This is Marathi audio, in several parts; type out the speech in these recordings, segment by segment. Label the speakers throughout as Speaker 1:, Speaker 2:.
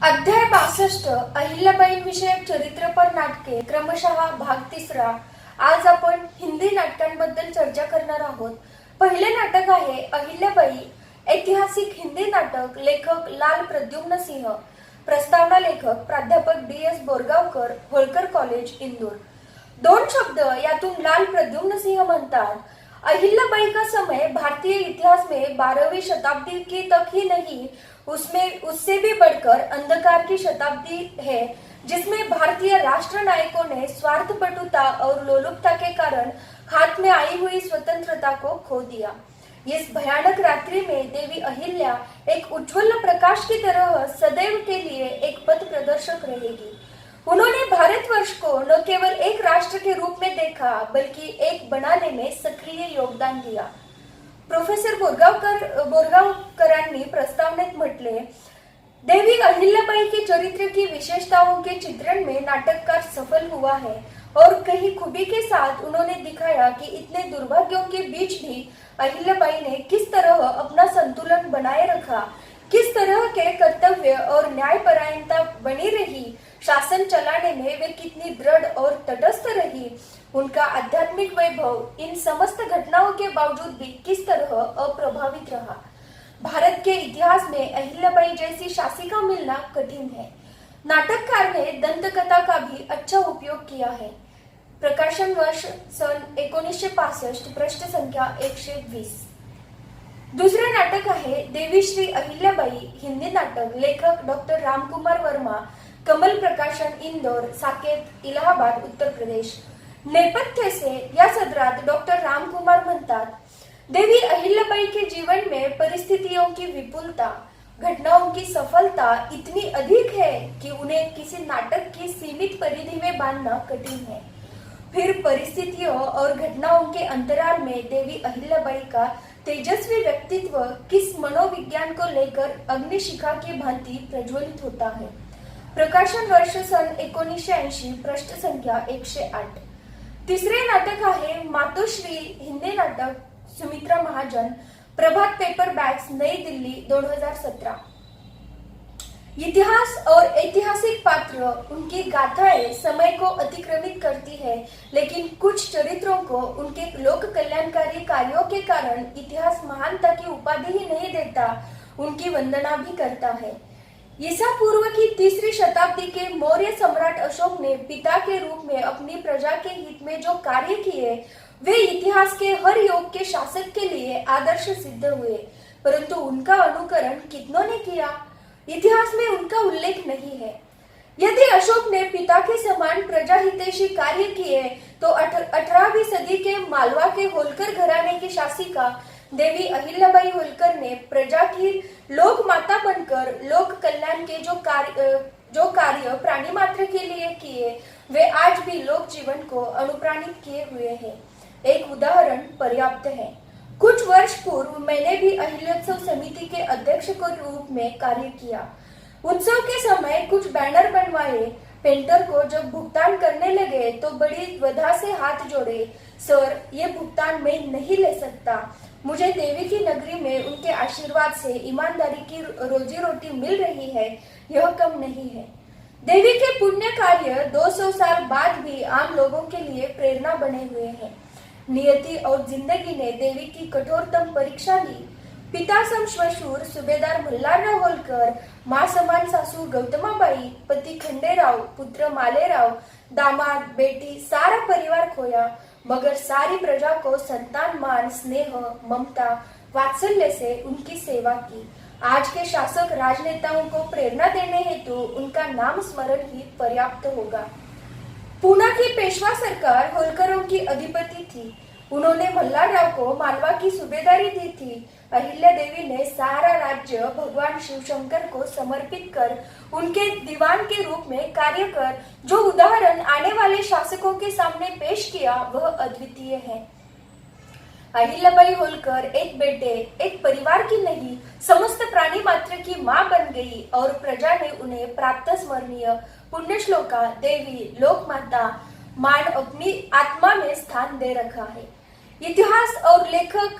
Speaker 1: अध्याय 62 अहिल्याबाई विषयक चरित्रपर नाटके क्रमशः भाग 3. आज आपण हिंदी नाटकांबद्दल चर्चा करणार आहोत. पहिले नाटक आहे अहिल्याबाई, ऐतिहासिक हिंदी नाटक. लेखक लाल प्रद्युम्न सिंह. प्रस्तावना लेखक प्राध्यापक DS बोरगावकर, होळकर कॉलेज, इंदूर. दोन शब्द यातून लाल प्रद्युम्न सिंह म्हणतात, अहिल्याबाई का समय भारतीय इतिहास में 12वीं शताब्दी की तक ही नहीं, उसमें उससे भी बढ़कर अंधकार की शताब्दी है, जिसमें भारतीय राष्ट्र नायकों ने स्वार्थपटुता और लोलुपता के कारण हाथ में आई हुई स्वतंत्रता को खो दिया. इस भयानक रात्रि में देवी अहिल्या एक उज्ज्वल प्रकाश की तरह सदैव के लिए एक पथ प्रदर्शक रहेगी. उन्होंने भारतवर्ष को न केवल एक राष्ट्र के रूप में देखा, बल्कि एक बनाने में सक्रिय योगदान दिया. प्रोफेसर बोरगावकरांनी प्रस्तावनेत म्हटले, देवी अहिल्याबाई के चरित्र की विशेषताओं के चित्रण में नाटककार सफल हुआ है और कहीं खूबी के साथ उन्होंने दिखाया कि इतने दुर्भाग्यों के बीच भी अहिल्याबाई ने किस तरह अपना संतुलन बनाए रखा, किस तरह के कर्तव्य और न्यायपरायणता बनी रही, शासन चलाने में वे कितनी दृढ़ और तटस्थ रही, उनका आध्यात्मिक वैभव इन समस्त घटनाओं के बावजूद भी किस तरह अप्रभावित रहा. भारत के इतिहास में अहिल्याबाई जैसी शासिका मिलना कठिन है. नाटककार ने दंतकथा का भी अच्छा उपयोग किया है. प्रकाशन वर्ष सन 1965, पृष्ठ संख्या 120. दुसरे नाटक आहे देवी श्री अहिल्याबाई, हिंदी नाटक. लेखक डॉक्टर रामकुमार वर्मा, कमल प्रकाशन, इंदौर, साकेत, इलाहाबाद, उत्तर प्रदेश. नेपथ्य से या सदरात डॉक्टर रामकुमार म्हणतात, देवी अहिल्याबाई के जीवन में परिस्थितियों की विपुलता, घटनाओं की सफलता इतनी अधिक है कि उन्हें किसी नाटक की सीमित परिधि में बांधना कठिन है. फिर परिस्थितियों और घटनाओं के अंतराल में देवी अहिल्याबाई का तेजस्वी व्यक्तित्व किस मनोविज्ञान को लेकर अग्निशिखा की भांति प्रज्वलित होता है. प्रकाशन वर्ष सन 1980, पृष्ठ संख्या 108. तिसरे नाटक आहे मातोश्री, हिंदी नाटक. सुमित्रा महाजन, प्रभात पेपर बैग्स, नई दिल्ली, 2017. इतिहास और ऐतिहासिक पात्र, उनकी गाथाएं समय को अतिक्रमित करती है, लेकिन कुछ चरित्रों को उनके लोक कल्याणकारी कार्यों के कारण इतिहास महानता की उपाधि ही नहीं देता, उनकी वंदना भी करता है. ईसा पूर्व की 3री शताब्दी के मौर्य सम्राट अशोक ने पिता के रूप में अपनी प्रजा के हित में जो कार्य किए, वे इतिहास के हर युग के शासक के लिए आदर्श सिद्ध हुए, परंतु उनका अनुकरण कितनों ने किया, इतिहास में उनका उल्लेख नहीं है. यदि अशोक ने पिता के समान प्रजा हितैषी कार्य किए, तो 18वीं सदी के मालवा के होलकर घराने की शासिका देवी अहिल्याबाई होलकर ने प्रजा की लोक माता बनकर लोक कल्याण के जो कार्य प्राणी मात्र के लिए किए, वे आज भी लोक जीवन को अनुप्राणित किए हुए हैं. एक उदाहरण पर्याप्त है. कुछ वर्ष पूर्व मैंने भी अहिल्योत्सव समिति के अध्यक्ष के रूप में कार्य किया. उत्सव के समय कुछ बैनर बनवाए. पेंटर को जब भुगतान करने लगे तो बड़ी द्विधा से हाथ जोड़े, सर, ये भुगतान मैं नहीं ले सकता. मुझे देवी की नगरी में उनके आशीर्वाद से ईमानदारी की रोजी रोटी मिल रही है, यह कम नहीं है. देवी के पुण्य कार्य 200 साल बाद भी आम लोगों के लिए प्रेरणा बने हुए हैं. नियति और जिंदगी ने देवी की कठोरतम परीक्षा ली. पिता सम श्वशुर सुभेदार मल्हारराव होलकर, माँ समान सासू गौतमाबाई, पति खंडेराव, पुत्र मालेराव, दामाद, बेटी, सारा परिवार खोया, मगर सारी प्रजा को संतान मान, स्नेह, ममता, वात्सल्य से उनकी सेवा की. आज के शासक राजनेताओं को प्रेरणा देने हेतु उनका नाम स्मरण ही पर्याप्त होगा. पूना की पेशवा सरकार होलकरों की अधिपति थी. उन्होंने मल्हारराव को मालवा की सूबेदारी दी थी. अहिल्या देवी ने सारा राज्य भगवान शिव शंकर को समर्पित कर उनके दीवान के रूप में कार्य कर जो उदाहरण आने वाले शासकों के सामने पेश किया, वह अद्वितीय है. अहिल्याबाई होलकर एक बेटे, एक परिवार की नहीं, समस्त प्राणी मात्र की माँ बन गई और प्रजा ने उन्हें प्राप्त स्मरणीय पुण्यश्लोका, देवी, लोकमाता मान अपनी आत्मा में स्थान दे रखा है. इतिहास और लेखक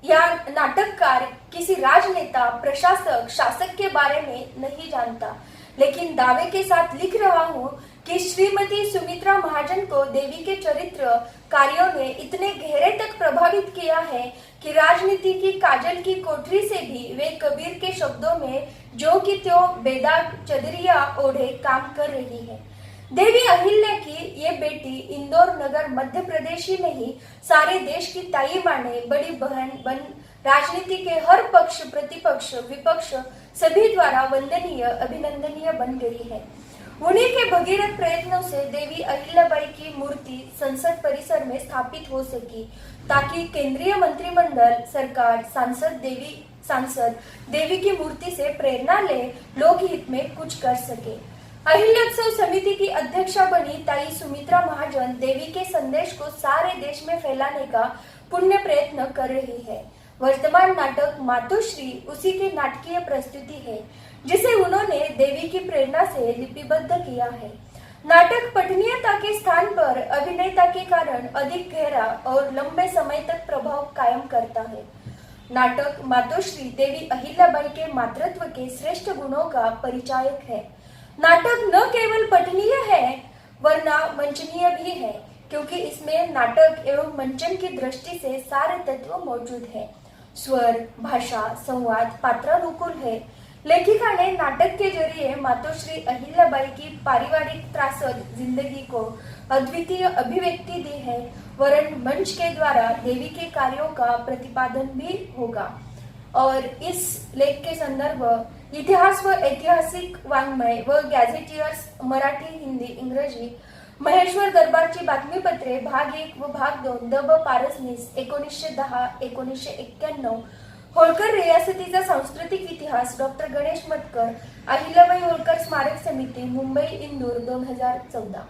Speaker 1: या नाटककार किसी राजनेता, प्रशासक, शासक के बारे में नहीं जानता, लेकिन दावे के साथ लिख रहा हूँ कि श्रीमती सुमित्रा महाजन को देवी के चरित्र कार्यों ने इतने गहरे तक प्रभावित किया है कि राजनीति की काजल की कोठरी से भी वे कबीर के शब्दों में जो कि त्यों बेदाग चदरिया ओढ़े काम कर रही है। देवी अहिल्या की ये बेटी इंदौर नगर मध्य प्रदेश ही नहीं, सारे देश की ताई माने, बड़ी बहन बन राजनीति के हर पक्ष, प्रतिपक्ष, विपक्ष सभी द्वारा वंदनीय, अभिनंदनीय बन गई है। उन्हीं के भगीरथ प्रयत्नों से देवी अहिल्याबाई की मूर्ति संसद परिसर में स्थापित हो सकी, ताकि केंद्रीय मंत्रिमंडल, सरकार, सांसद देवी की मूर्ति से प्रेरणा ले लोकहित में कुछ कर सके। अहिल्यात्सव समिति की अध्यक्षा बनी ताई सुमित्रा महाजन देवी के संदेश को सारे देश में फैलाने का पुण्य प्रयत्न कर रही है। वर्तमान नाटक मातोश्री उसी की नाटकीय प्रस्तुति है, जिसे उन्होंने देवी की प्रेरणा से लिपिबद्ध किया है। नाटक पठनीयता के स्थान पर अभिनेता के कारण अधिक गहरा और लंबे समय तक प्रभाव कायम करता है। नाटक मातोश्री देवी अहिल्याबाई के मातृत्व के श्रेष्ठ गुणों का परिचायक है। नाटक न केवल पठनीय है वरना मंचनीय भी है, क्योंकि इसमें नाटक एवं मंचन की दृष्टि से सारे तत्व मौजूद है। स्वर, भाषा, संवाद पात्रानुकूल है। लेखिका ने नाटक के जरिए मातोश्री अहिल्याबाई की पारिवारिक त्रासद जिंदगी को अद्वितीय अभिव्यक्ति दी है, वरन मंच के द्वारा देवी के कार्यों का प्रतिपादन भी होगा। और इस लेख के संदर्भ इतिहास व ऐतिहासिक वाङ्मय व गॅझेटियर्स मराठी, हिंदी, इंग्रजी, महेश्वर दरबारची बातमीपत्रे भाग 1 व भाग 2, द ब पारसनीस 1910-1991, होळकर रियासतीचा सांस्कृतिक इतिहास, डॉ. गणेश मतकर, अहिल्याबाई होळकर स्मारक समिती, मुंबई, इंदूर 2014।